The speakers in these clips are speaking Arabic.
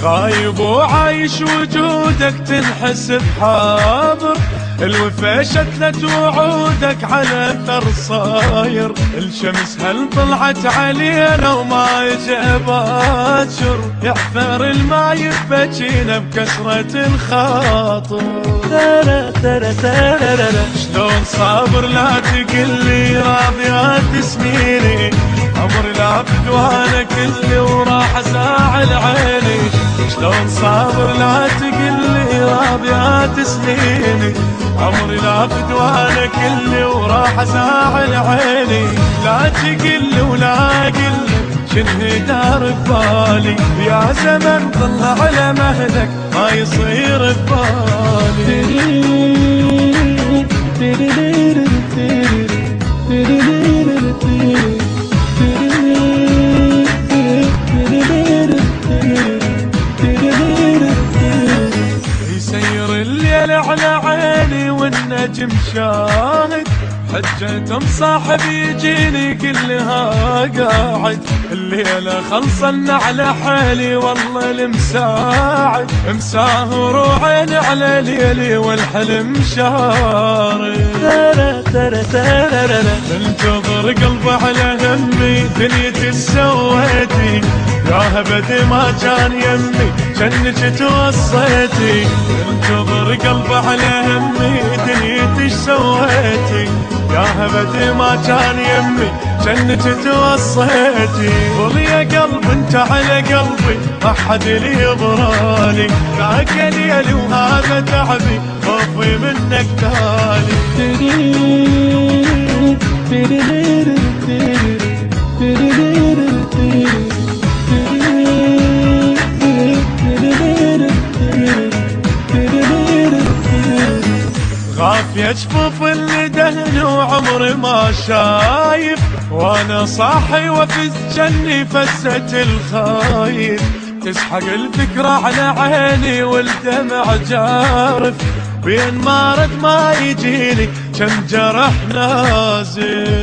غايب وعايش وجودك تنحسب حاضر، الوفا شتلت وعودك على اثر صاير، الشمس هل طلعت علينا وما يجي باكر، يعثر الماي بجينا بكسرة الخاطر. شلون صابر لا تقلي راضيات سنيني، عمري لا بدوانا كلي وراح زاعل عيني، شلون صابر لا تقلي راضيات سنيني، عمري لا بدوانا كلي وراح زاعل عيني، لا تقلي ولا قلي شنه دار ببالي، يا زمن طلع على مهلك ما يصير ببالي. يسير الليل على عيني والنجم شاهد، حجة صاحب يجيني كلها قاعد، الليلة خلصن على حالي والله المساعد، مساهر وعين على ليلي والحلم شارد. انتظر قلبي على همي دنيتي سويتي، يا هبدي ما كان يمي جنك توصيتي، انتظر قلبي على همي دنيتي سويتي، يا هبدي ما كان يمي جنك توصيتي، قول يا قلب انت على قلبي ما حد لي يبرالي، ذاك ليلي وهذا تعبي خوفي منك تالي. غافية جفوف اللي دهن وعمري ما شايف، وانا صاحي وفي جني فزة الخايف، تسحق الفكرة على عيني والدمع جارف، بين ما رد ما يجيني كم جرح نازل،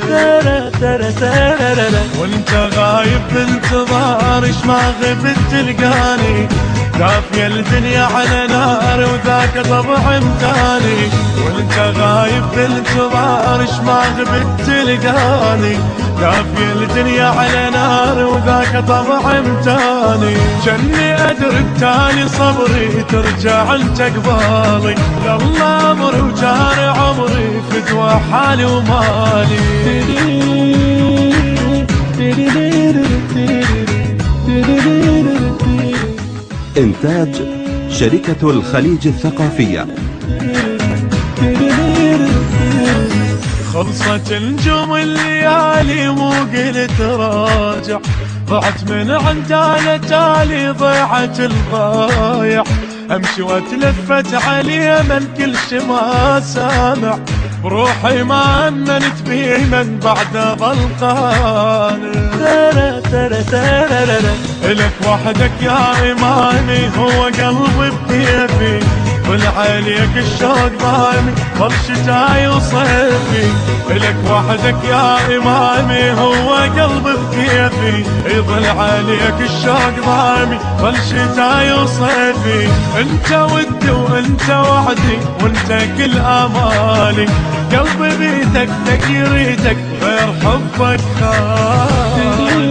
وانت غايب بانتظار ايش ما غبت تلقاني، دافية الدنيا على نار وذاك طبع امتاني، وانت غايب بانتظار ايش ما غبت تلقاني، دافية الدنيا على نار وذاك طبع امتاني، جني ادري بتالي صبري ترجع انت قبالي، لله امري وجاري عمري فدوى حالي ومالي. إنتاج شركة الخليج الثقافية. خلصت نجوم الليالي مو قلت راجع، ضعت من عندها تالي ضيعت الضايع، امشي واتلفت عليه من كل شي ما سامع، بروحي ما امنت بيه من بعد ظل قانع، الك وحدك يا امامي هو قلبي بكيفي، والعليك الشوق ضايمي ظل شتاي وصيفي، الك وحدك يا امامي هو قلبي بكيفي، يظل عليك الشوق ضايمي ظل شتاي وصيفي، انت ودي وانت وحدي وانت كل امالي، قلبي بيدك تقريتك غير حبك خالي.